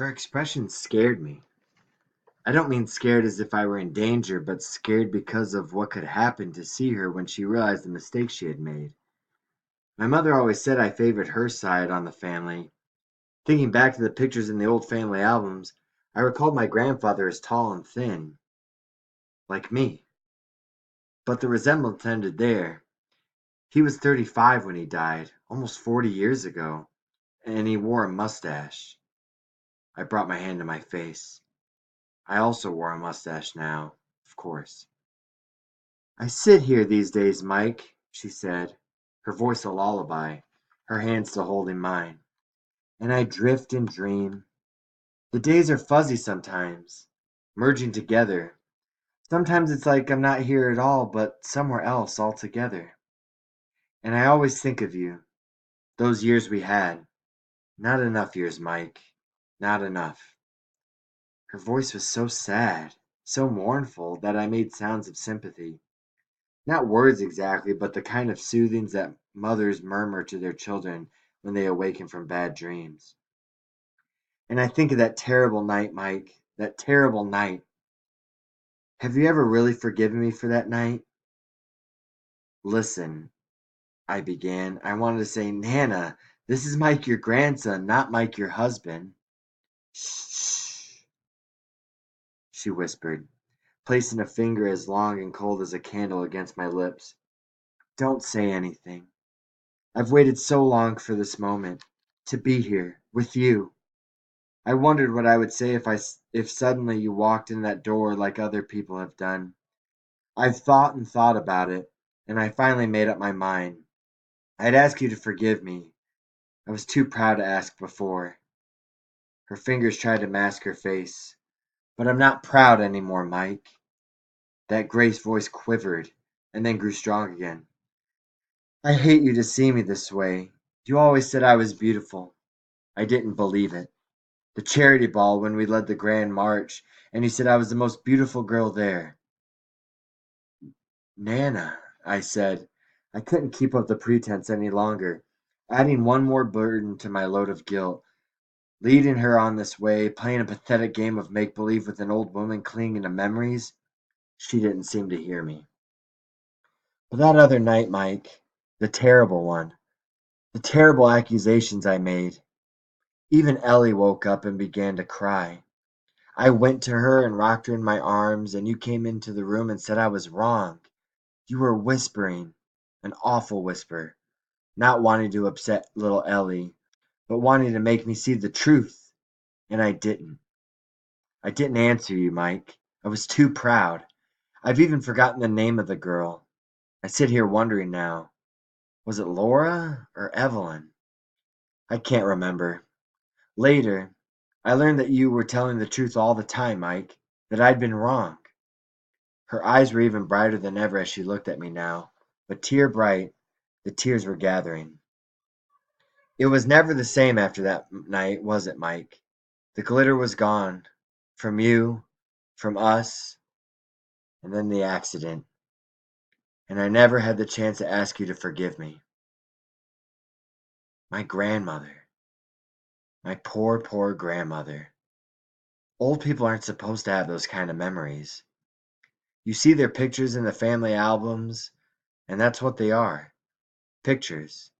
Her expression scared me. I don't mean scared as if I were in danger, but scared because of what could happen to see her when she realized the mistake she had made. My mother always said I favored her side on the family. Thinking back to the pictures in the old family albums, I recalled my grandfather as tall and thin, like me. But the resemblance ended there. He was 35 when he died, almost 40 years ago, and he wore a mustache. I brought my hand to my face. I also wore a mustache now, of course. I sit here these days, Mike, she said, her voice a lullaby, her hand still holding mine, and I drift and dream. The days are fuzzy sometimes, merging together. Sometimes it's like I'm not here at all, but somewhere else altogether. And I always think of you, those years we had. Not enough years, Mike. Not enough. Her voice was so sad, so mournful, that I made sounds of sympathy. Not words exactly, but the kind of soothings that mothers murmur to their children when they awaken from bad dreams. And I think of that terrible night, Mike. That terrible night. Have you ever really forgiven me for that night? Listen, I began. I wanted to say, Nana, this is Mike, your grandson, not Mike, your husband. Shh, she whispered, placing a finger as long and cold as a candle against my lips. Don't say anything. I've waited so long for this moment, to be here, with you. I wondered what I would say if suddenly you walked in that door like other people have done. I've thought and thought about it, and I finally made up my mind. I'd ask you to forgive me. I was too proud to ask before. Her fingers tried to mask her face. But I'm not proud anymore, Mike. That Grace voice quivered, and then grew strong again. I hate you to see me this way. You always said I was beautiful. I didn't believe it. The charity ball when we led the grand march, and you said I was the most beautiful girl there. Nana, I said. I couldn't keep up the pretense any longer, adding one more burden to my load of guilt, leading her on this way, playing a pathetic game of make believe with an old woman clinging to memories. She didn't seem to hear me. But that other night, Mike, the terrible one, the terrible accusations I made, even Ellie woke up and began to cry. I went to her and rocked her in my arms, and you came into the room and said I was wrong. You were whispering, an awful whisper, not wanting to upset little Ellie, but wanting to make me see the truth, and I didn't. I didn't answer you, Mike. I was too proud. I've even forgotten the name of the girl. I sit here wondering now. Was it Laura or Evelyn? I can't remember. Later, I learned that you were telling the truth all the time, Mike, that I'd been wrong. Her eyes were even brighter than ever as she looked at me now, but tear bright, the tears were gathering. It was never the same after that night, was it, Mike? The glitter was gone. From you, from us, and then the accident. And I never had the chance to ask you to forgive me. My grandmother. My poor, poor grandmother. Old people aren't supposed to have those kind of memories. You see their pictures in the family albums, and that's what they are, pictures.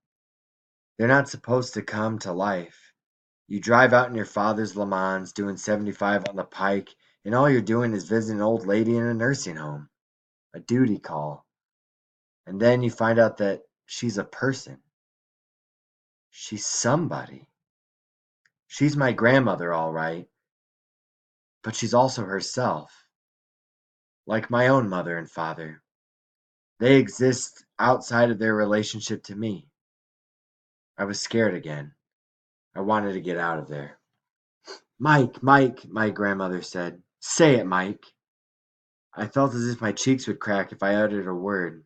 They're not supposed to come to life. You drive out in your father's Le Mans doing 75 on the pike, and all you're doing is visiting an old lady in a nursing home, a duty call. And then you find out that she's a person. She's somebody. She's my grandmother, all right, but she's also herself, like my own mother and father. They exist outside of their relationship to me. I was scared again. I wanted to get out of there. Mike, Mike, my grandmother said. Say it, Mike. I felt as if my cheeks would crack if I uttered a word.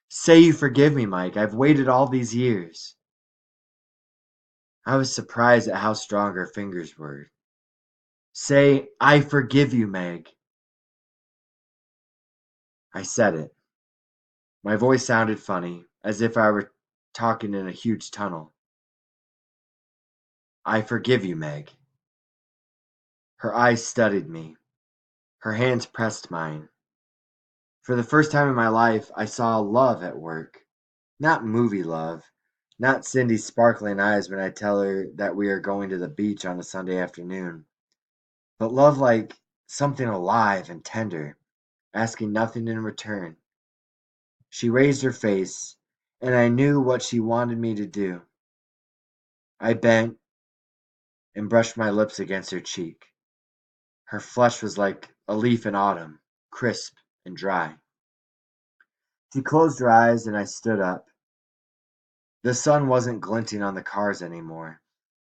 Say you forgive me, Mike. I've waited all these years. I was surprised at how strong her fingers were. Say, I forgive you, Meg. I said it. My voice sounded funny, as if I were talking in a huge tunnel. I forgive you, Meg. Her eyes studied me. Her hands pressed mine. For the first time in my life, I saw love at work. Not movie love. Not Cindy's sparkling eyes when I tell her that we are going to the beach on a Sunday afternoon. But love like something alive and tender, asking nothing in return. She raised her face, and I knew what she wanted me to do. I bent and brushed my lips against her cheek. Her flesh was like a leaf in autumn, crisp and dry. She closed her eyes, and I stood up. The sun wasn't glinting on the cars anymore.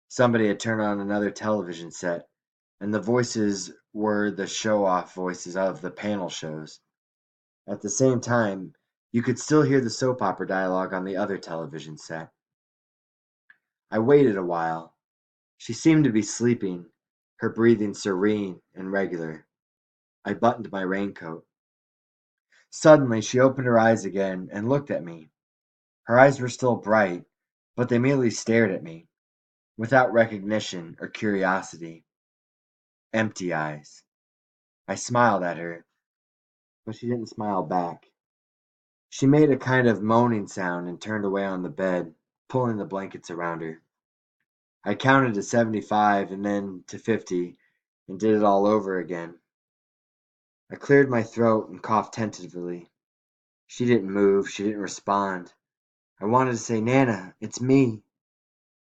Somebody had turned on another television set, and the voices were the show-off voices of the panel shows. At the same time, you could still hear the soap opera dialogue on the other television set. I waited a while. She seemed to be sleeping, her breathing serene and regular. I buttoned my raincoat. Suddenly, she opened her eyes again and looked at me. Her eyes were still bright, but they merely stared at me, without recognition or curiosity. Empty eyes. I smiled at her, but she didn't smile back. She made a kind of moaning sound and turned away on the bed, pulling the blankets around her. I counted to 75 and then to 50 and did it all over again. I cleared my throat and coughed tentatively. She didn't move, she didn't respond. I wanted to say, Nana, it's me,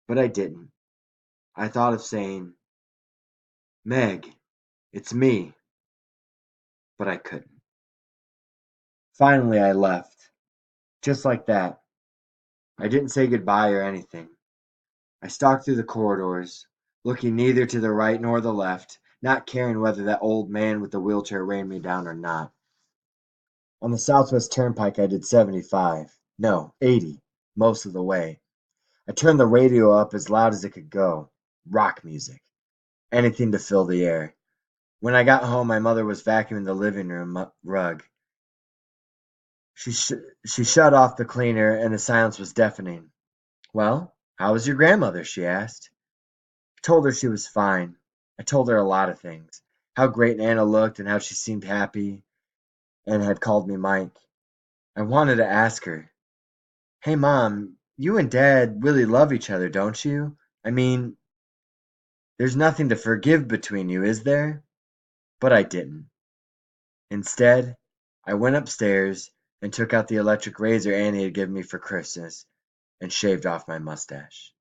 but I didn't. I thought of saying, Meg, it's me, but I couldn't. Finally, I left. Just like that. I didn't say goodbye or anything. I stalked through the corridors, looking neither to the right nor the left, not caring whether that old man with the wheelchair ran me down or not. On the Southwest Turnpike, I did 75. No, 80, most of the way. I turned the radio up as loud as it could go. Rock music. Anything to fill the air. When I got home, my mother was vacuuming the living room rug. She, sh- she shut off the cleaner, and the silence was deafening. Well, how was your grandmother? She asked. I told her she was fine. I told her a lot of things. How great Anna looked and how she seemed happy and had called me Mike. I wanted to ask her, hey, Mom, you and Dad really love each other, don't you? I mean, there's nothing to forgive between you, is there? But I didn't. Instead, I went upstairs and took out the electric razor Annie had given me for Christmas and shaved off my mustache.